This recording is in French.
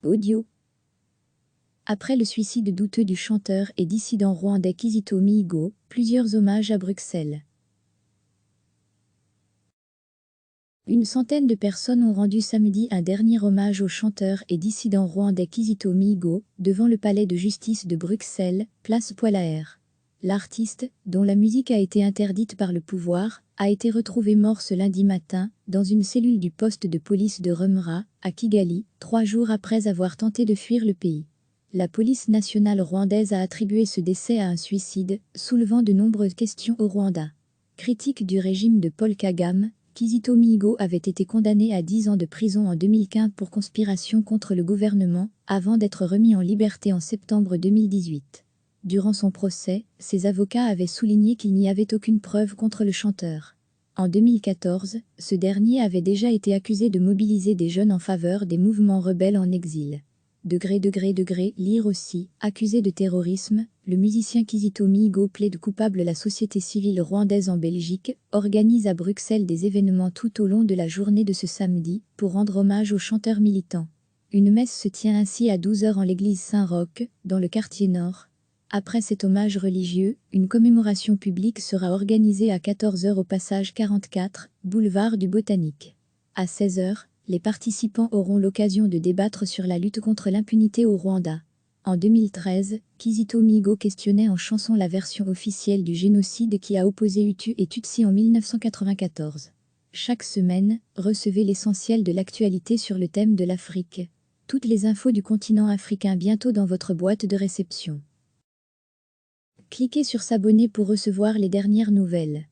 Audio. Après le suicide douteux du chanteur et dissident rwandais Kizito Mihigo, plusieurs hommages à Bruxelles. Une centaine de personnes ont rendu samedi un dernier hommage au chanteur et dissident rwandais Kizito Mihigo, devant le palais de justice de Bruxelles, place Poelaert. L'artiste, dont la musique a été interdite par le pouvoir, a été retrouvé mort ce lundi matin, dans une cellule du poste de police de Remera, à Kigali, 3 jours après avoir tenté de fuir le pays. La police nationale rwandaise a attribué ce décès à un suicide, soulevant de nombreuses questions au Rwanda. Critique du régime de Paul Kagame, Kizito Mihigo avait été condamné à 10 ans de prison en 2015 pour conspiration contre le gouvernement, avant d'être remis en liberté en septembre 2018. Durant son procès, ses avocats avaient souligné qu'il n'y avait aucune preuve contre le chanteur. En 2014, ce dernier avait déjà été accusé de mobiliser des jeunes en faveur des mouvements rebelles en exil. Lire aussi, accusé de terrorisme, le musicien Kizito Mihigo plaide coupable. La société civile rwandaise en Belgique organise à Bruxelles des événements tout au long de la journée de ce samedi pour rendre hommage au chanteur militant. Une messe se tient ainsi à 12 h en l'église Saint-Roch, dans le quartier nord. Après cet hommage religieux, une commémoration publique sera organisée à 14 h au passage 44, boulevard du Botanique. À 16 h, les participants auront l'occasion de débattre sur la lutte contre l'impunité au Rwanda. En 2013, Kizito Mihigo questionnait en chanson la version officielle du génocide qui a opposé Hutu et Tutsi en 1994. Chaque semaine, recevez l'essentiel de l'actualité sur le thème de l'Afrique. Toutes les infos du continent africain bientôt dans votre boîte de réception. Cliquez sur s'abonner pour recevoir les dernières nouvelles.